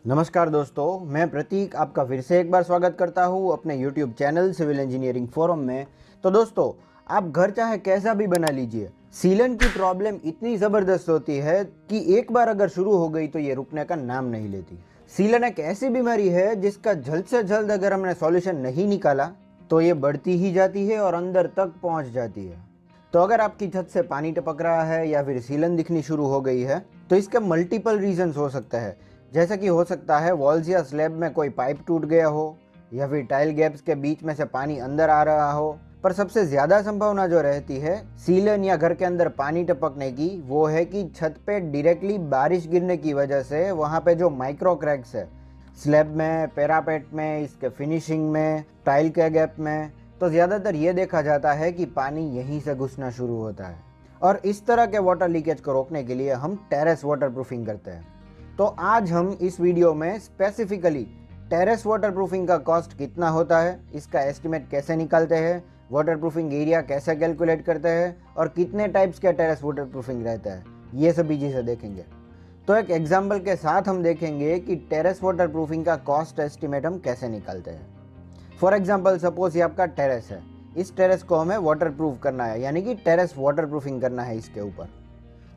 नमस्कार दोस्तों, मैं प्रतीक आपका फिर से एक बार स्वागत करता हूं अपने YouTube channel civil engineering forum में। तो दोस्तों, आप घर चाहे कैसा भी बना लीजिए, सीलन की प्रॉब्लम इतनी ज़बरदस्त होती है कि एक बार अगर शुरू हो गई तो ये रुकने का नाम नहीं लेती। सीलन एक ऐसी बीमारी है जिसका जल्द से जल्द अगर हमने सॉल्यूशन नहीं निकाला तो ये बढ़ती ही जाती है और अंदर तक पहुंच जाती है। तो अगर आपकी छत से पानी टपक रहा है या फिर सीलन दिखनी शुरू हो गई है तो इसके मल्टीपल रीजंस हो सकते हैं, जैसे कि हो सकता है वॉल्स या स्लैब में कोई पाइप टूट गया हो या फिर टाइल गैप्स के बीच में से पानी अंदर आ रहा हो। पर सबसे ज़्यादा संभावना जो रहती है सीलन या घर के अंदर पानी टपकने की, वो है कि छत पे डायरेक्टली बारिश गिरने की वजह से वहाँ पे जो माइक्रो क्रैक्स है स्लैब में, पैरापेट में, इसके फिनिशिंग में, टाइल के गैप में, तो ज़्यादातर ये देखा जाता है कि पानी यहीं से घुसना शुरू होता है। और इस तरह के वाटर लीकेज को रोकने के लिए हम टेरेस वाटर प्रूफिंग करते हैं। तो आज हम इस वीडियो में स्पेसिफिकली टेरेस वाटर प्रूफिंग का कॉस्ट कितना होता है, इसका एस्टिमेट कैसे निकालते हैं, वाटर प्रूफिंग एरिया कैसे कैलकुलेट करते हैं और कितने टाइप्स के टेरेस वाटर प्रूफिंग रहता है, ये सभी चीज़ें देखेंगे। तो एक एग्जाम्पल के साथ हम देखेंगे कि टेरेस वाटर प्रूफिंग का कॉस्ट एस्टिमेट हम कैसे निकालते हैं। फॉर एग्जाम्पल, सपोज ये आपका टेरेस है, इस टेरेस को हमें वाटर प्रूफ करना है, यानी कि टेरेस वाटर प्रूफिंग करना है इसके ऊपर।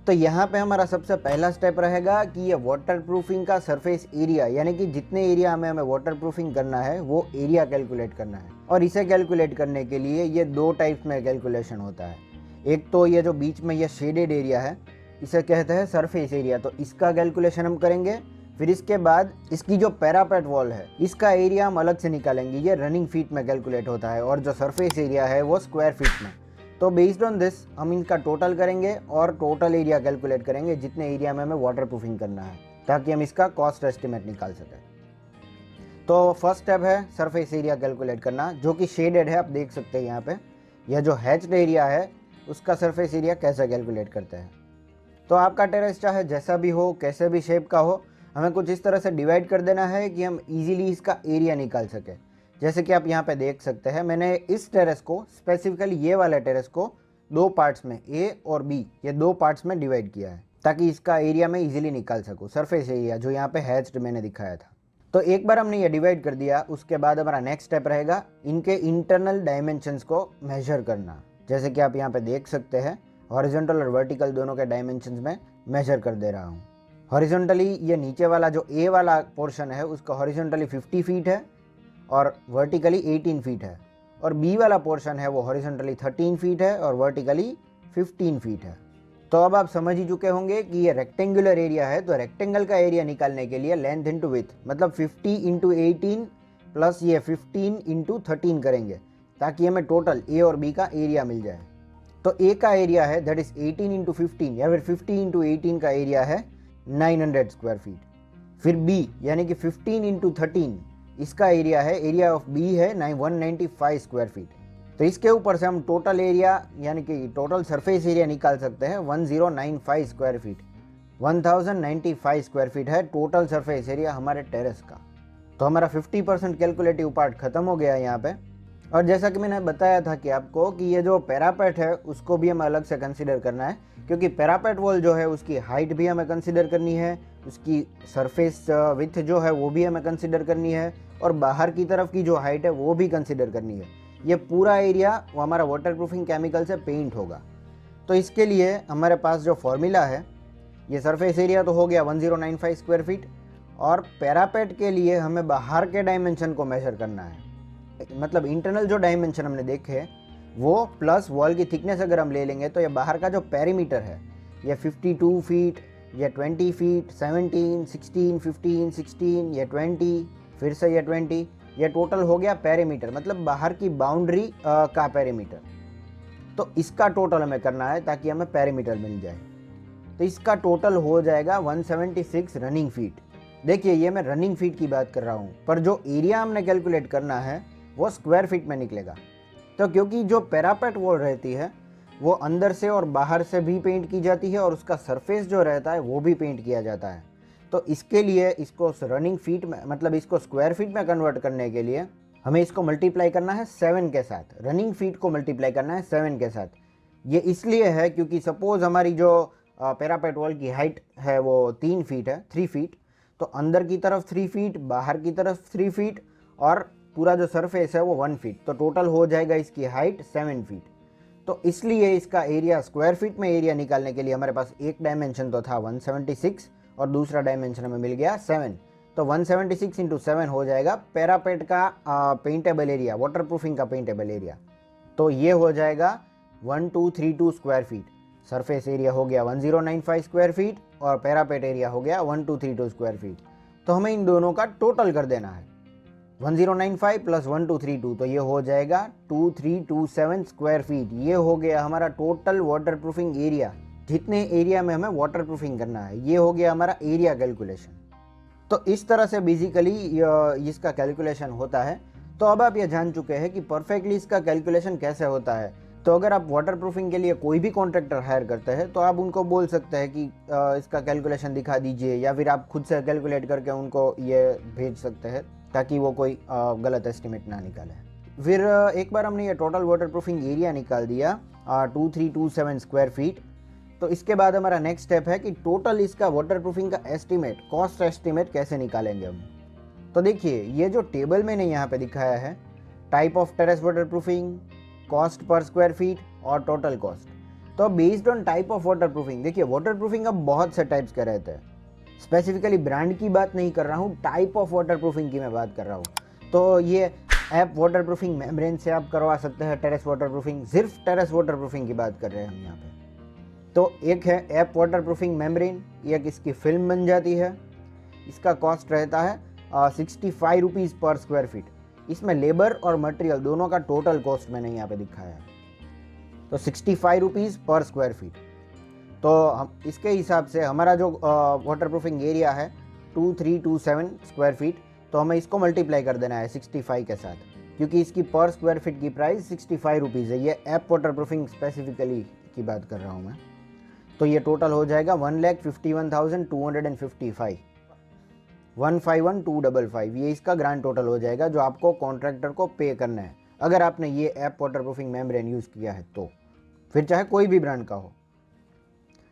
तो यहाँ पे हमारा सबसे पहला स्टेप रहेगा कि ये वाटर प्रूफिंग का सरफेस एरिया, यानी कि जितने एरिया में हमें वाटर प्रूफिंग करना है वो एरिया कैलकुलेट करना है। और इसे कैलकुलेट करने के लिए ये दो टाइप्स में कैलकुलेशन होता है। एक तो ये जो बीच में ये शेडेड एरिया है, इसे कहते हैं सरफेस एरिया, तो इसका कैलकुलेशन हम करेंगे। फिर इसके बाद इसकी जो पैरापेट वॉल है इसका एरिया हम अलग से निकालेंगे, ये रनिंग फीट में कैलकुलेट होता है, और जो सरफेस एरिया है वो स्क्वायर फीट में। तो बेस्ड ऑन दिस हम इनका टोटल करेंगे और टोटल एरिया कैलकुलेट करेंगे जितने एरिया में हमें वाटर प्रूफिंग करना है, ताकि हम इसका कॉस्ट एस्टिमेट निकाल सकें। तो फर्स्ट स्टेप है सरफेस एरिया कैलकुलेट करना, जो कि शेडेड है, आप देख सकते हैं यहाँ पे। यह जो हैच्ड एरिया है उसका सरफेस एरिया कैसे कैलकुलेट करते हैं। तो आपका टेरेस चाहे जैसा भी हो, कैसे भी शेप का हो, हमें कुछ इस तरह से डिवाइड कर देना है कि हम इजीली इसका एरिया निकाल सकें। जैसे कि आप यहाँ पे देख सकते हैं, मैंने इस टेरेस को, स्पेसिफिकली ये वाले टेरेस को, दो पार्ट्स में, ए और बी, ये दो पार्ट्स में डिवाइड किया है ताकि इसका एरिया मैं इजीली निकाल सकूँ, सरफेस एरिया जो यहाँ पे हैच्ड मैंने दिखाया था। तो एक बार हमने ये डिवाइड कर दिया, उसके बाद हमारा नेक्स्ट स्टेप रहेगा इनके इंटरनल डायमेंशंस को मेजर करना। जैसे कि आप यहाँ पे देख सकते हैं, हॉरिजॉन्टल और वर्टिकल दोनों के डायमेंशंस में मेजर कर दे रहा हूँ। हॉरिजॉन्टली ये नीचे वाला जो ए वाला पोर्शन है उसका हॉरिजॉन्टली 50 फीट है और वर्टिकली 18 फीट है, और बी वाला पोर्शन है वो हॉरिजॉन्टली 13 फीट है और वर्टिकली 15 फीट है। तो अब आप समझ ही चुके होंगे कि ये रेक्टेंगुलर एरिया है, तो रेक्टेंगल का एरिया निकालने के लिए लेंथ इंटू विथ, मतलब 50 इंटू 18 प्लस ये 15 इंटू 13 करेंगे, ताकि हमें टोटल ए और बी का एरिया मिल जाए। तो ए का एरिया है दैट इज 18 इंटू 15 या फिर 50 इंटू 18 का एरिया है 900 स्क्वायर फीट। फिर बी यानी कि 15 इंटू 13, इसका एरिया है, एरिया ऑफ बी है 195 स्क्वायर फीट। तो इसके ऊपर से हम टोटल एरिया यानी कि टोटल सरफेस एरिया निकाल सकते हैं 1095 स्क्वायर फीट। 1095 स्क्वायर फीट है टोटल सरफेस एरिया हमारे टेरेस का। तो हमारा 50% कैलकुलेटिव पार्ट खत्म हो गया यहाँ पे। और जैसा कि मैंने बताया था कि आपको कि ये जो पैरापेट है उसको भी हमें अलग से कंसीडर करना है, क्योंकि पैरापेट वॉल जो है उसकी हाइट भी हमें कंसीडर करनी है, उसकी सरफेस विथ जो है वो भी हमें कंसीडर करनी है, और बाहर की तरफ की जो हाइट है वो भी कंसीडर करनी है। ये पूरा एरिया वो हमारा वाटर प्रूफिंग केमिकल से पेंट होगा। तो इसके लिए हमारे पास जो फॉर्मूला है, ये सरफेस एरिया तो हो गया 1095 स्क्वायर फीट, और पैरापेट के लिए हमें बाहर के डायमेंशन को मेजर करना है। मतलब इंटरनल जो डायमेंशन हमने देखे वो प्लस वॉल की थिकनेस अगर हम ले लेंगे तो ये बाहर का जो पेरीमीटर है ये 52 फीट, ये 20 फीट, 17, 16, 15, 16, ये 20, फिर से ये 20, ये टोटल हो गया पेरीमीटर, मतलब बाहर की बाउंड्री का पेरीमीटर। तो इसका टोटल हमें करना है ताकि हमें पेरीमीटर मिल जाए। तो इसका टोटल हो जाएगा 176 रनिंग फीट। देखिए ये मैं रनिंग फीट की बात कर रहा हूँ, पर जो एरिया हमने कैलकुलेट करना है वो स्क्वायर फीट में निकलेगा। तो क्योंकि जो पैरापेट वॉल रहती है वो अंदर से और बाहर से भी पेंट की जाती है और उसका सरफेस जो रहता है वो भी पेंट किया जाता है, तो इसके लिए इसको रनिंग फीट में, मतलब इसको स्क्वायर फीट में कन्वर्ट करने के लिए हमें इसको मल्टीप्लाई करना है 7 के साथ। रनिंग फीट को मल्टीप्लाई करना है 7 के साथ। ये इसलिए है क्योंकि सपोज हमारी जो पैरापेट वॉल की हाइट है वो 3 फीट है, 3 फीट, तो अंदर की तरफ 3 फीट, बाहर की तरफ 3 फीट और पूरा जो सरफेस है वो 1 फीट, तो टोटल हो जाएगा इसकी हाइट 7 फीट। तो इसलिए इसका एरिया स्क्वायर फीट में एरिया निकालने के लिए हमारे पास एक डायमेंशन तो था 176 और दूसरा डायमेंशन हमें मिल गया 7। तो 176 इंटू 7 हो जाएगा पैरापेट का पेंटेबल एरिया, वाटर प्रूफिंग का पेंटेबल एरिया। तो ये हो जाएगा 1232 स्क्वायर फीट। सरफेस एरिया हो गया 1095 स्क्वायर फीट और पैरापेट एरिया हो गया 1232 स्क्वायर फीट। तो हमें इन दोनों का टोटल कर देना है 1095 प्लस 1232, तो ये हो जाएगा 2327 स्क्वायर फीट। ये हो गया हमारा टोटल वाटर प्रूफिंग एरिया, जितने एरिया में हमें वाटर प्रूफिंग करना है। ये हो गया हमारा एरिया कैलकुलेशन। तो इस तरह से बेसिकली इसका कैलकुलेशन होता है। तो अब आप ये जान चुके हैं कि परफेक्टली इसका कैलकुलेशन कैसे होता है। तो अगर आप वाटर प्रूफिंग के लिए कोई भी कॉन्ट्रैक्टर हायर करते हैं तो आप उनको बोल सकते हैं कि इसका कैलकुलेशन दिखा दीजिए, या फिर आप खुद से कैलकुलेट करके उनको ये भेज सकते हैं ताकि वो कोई गलत एस्टिमेट ना निकाले। फिर एक बार हमने ये टोटल वाटर प्रूफिंग एरिया निकाल दिया 2327 स्क्वायर फीट। तो इसके बाद हमारा नेक्स्ट स्टेप है कि टोटल इसका वाटर प्रूफिंग का एस्टिमेट, कॉस्ट एस्टिमेट कैसे निकालेंगे हम। तो देखिए ये जो टेबल मैंने यहाँ पे दिखाया है, type of terrace water proofing, cost per square feet और टोटल कॉस्ट। तो based on type of water proofing, देखिए वाटर प्रूफिंग अब बहुत से टाइप्स के रहते हैं। स्पेसिफिकली ब्रांड की बात नहीं कर रहा हूँ, टाइप ऑफ वाटर प्रूफिंग की मैं बात कर रहा हूँ। तो ये ऐप वाटर प्रूफिंग मेम्ब्रेन से आप करवा सकते हैं टेरेस वाटर प्रूफिंग, सिर्फ टेरेस वाटर प्रूफिंग की बात कर रहे हैं हम यहाँ पे। तो एक है ऐप वाटर प्रूफिंग मेम्ब्रेन, एक इसकी फिल्म बन जाती है। इसका कॉस्ट रहता है 65 रुपीज़ पर स्क्वायर फीट। इसमें लेबर और मटेरियल दोनों का टोटल कॉस्ट मैंने यहाँ पे दिखाया है। तो 65 रुपीज़ पर स्क्वायर फीट। तो हम इसके हिसाब से हमारा जो वाटर प्रूफिंग एरिया है 2327 स्क्वायर फीट, तो हमें इसको मल्टीप्लाई कर देना है 65 के साथ, क्योंकि इसकी पर स्क्वायर फीट की प्राइस 65 रुपीज़ है। ये ऐप वाटर प्रूफिंग स्पेसिफिकली की बात कर रहा हूँ मैं। तो ये टोटल हो जाएगा 1,51,255, 151,255। ये इसका ग्रांड टोटल हो जाएगा जो आपको कॉन्ट्रैक्टर को पे करना है अगर आपने ये app water proofing membrane use किया है तो, फिर चाहे कोई भी ब्रांड का हो।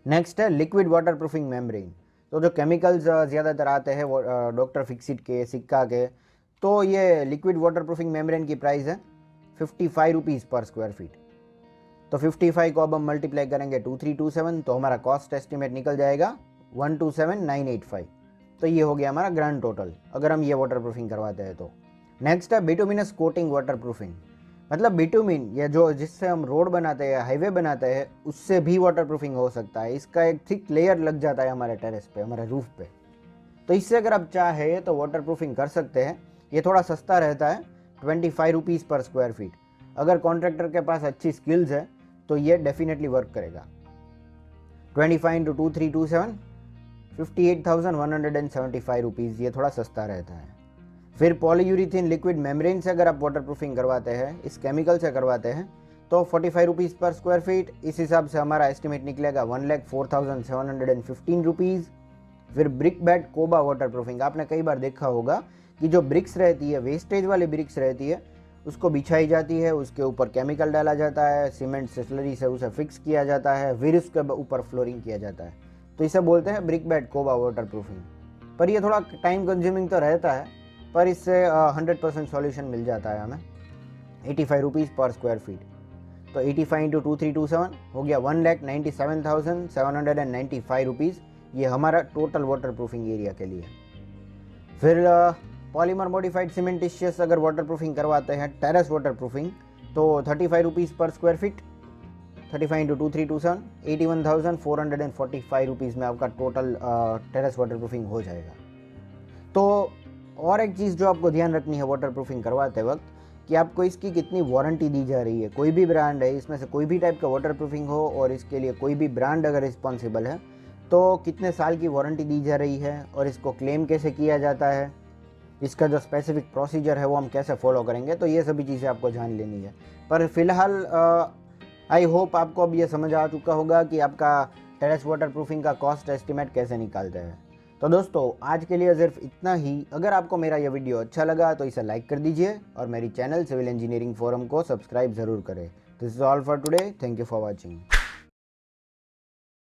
नेक्स्ट है लिक्विड वाटर प्रूफिंग मेम्ब्रेन। तो जो केमिकल्स ज़्यादातर आते हैं वो डॉक्टर फिक्सिट के, सिक्का के, तो ये लिक्विड वाटर प्रूफिंग मेम्ब्रेन की प्राइस है 55 रुपीज़ पर स्क्वायर फीट। तो 55 को अब हम मल्टीप्लाई करेंगे 2327, तो हमारा कॉस्ट एस्टिमेट निकल जाएगा 127,985। तो ये हो गया हमारा ग्रांड टोटल अगर हम ये वाटर प्रूफिंग करवाते हैं तो। नेक्स्ट है बिटुमिनस कोटिंग वाटर प्रूफिंग। मतलब बिटुमिन, ये जो जिससे हम रोड बनाते हैं, हाईवे बनाते हैं, उससे भी वाटर प्रूफिंग हो सकता है। इसका एक थिक लेयर लग जाता है हमारे टेरेस पे, हमारे रूफ पे। तो इससे अगर आप चाहे तो वाटर प्रूफिंग कर सकते हैं। ये थोड़ा सस्ता रहता है 25 रुपीज़ पर स्क्वायर फीट। अगर कॉन्ट्रैक्टर के पास अच्छी स्किल्स है तो ये डेफिनेटली वर्क करेगा। 25 इंटू 2327 58,175 रुपीज़, ये थोड़ा सस्ता रहता है। फिर पॉलीयूरीथीन लिक्विड मेम्ब्रेन से अगर आप वाटर प्रूफिंग करवाते हैं, इस केमिकल से करवाते हैं, तो 45 रुपीज़ पर स्क्वायर फीट। इस हिसाब से हमारा एस्टिमेट निकलेगा 1,04,715 रुपीज़। फिर ब्रिक बेड कोबा वाटर प्रूफिंग, आपने कई बार देखा होगा कि जो ब्रिक्स रहती है, वेस्टेज वाली ब्रिक्स रहती है, उसको बिछाई जाती है, उसके ऊपर केमिकल डाला जाता है, सीमेंट से स्लरी से उसे फिक्स किया जाता है, फिर उसके ऊपर फ्लोरिंग किया जाता है। तो इसे बोलते हैं ब्रिक बेड कोबा वाटर प्रूफिंग। पर ये थोड़ा टाइम कंज्यूमिंग तो रहता है, पर इससे 100% सॉल्यूशन मिल जाता है हमें 85 रुपीज़ पर स्क्वायर फीट। तो 85 इंटू 2327 हो गया 1,97,795 रुपीज़। ये हमारा टोटल वाटर प्रूफिंग एरिया के लिए। फिर पॉलीमर मॉडिफाइड सीमेंटिशियस अगर वाटर प्रूफिंग करवाते हैं, टेरेस वाटर प्रूफिंग, तो 35 रुपीज़ पर स्क्वायर फीट। 35 इंटू 2327 81,445 रुपीज़ में आपका टोटल टेरेस वाटर प्रूफिंग हो जाएगा। तो और एक चीज़ जो आपको ध्यान रखनी है वाटर प्रूफिंग करवाते वक्त, कि आपको इसकी कितनी वारंटी दी जा रही है। कोई भी ब्रांड है, इसमें से कोई भी टाइप का वाटर प्रूफिंग हो और इसके लिए कोई भी ब्रांड अगर रिस्पॉन्सिबल है, तो कितने साल की वारंटी दी जा रही है और इसको क्लेम कैसे किया जाता है, इसका जो स्पेसिफिक प्रोसीजर है वो हम कैसे फॉलो करेंगे। तो ये सभी चीज़ें आपको जान लेनी है। पर फिलहाल आई होप आपको अब ये समझ आ चुका होगा कि आपका टेरेस वाटर प्रूफिंग का कॉस्ट एस्टिमेट कैसे निकालते हैं। तो दोस्तों आज के लिए सिर्फ इतना ही। अगर आपको मेरा यह वीडियो अच्छा लगा तो इसे लाइक कर दीजिए और मेरी चैनल सिविल इंजीनियरिंग फोरम को सब्सक्राइब ज़रूर करें। This is all for today. Thank you for watching.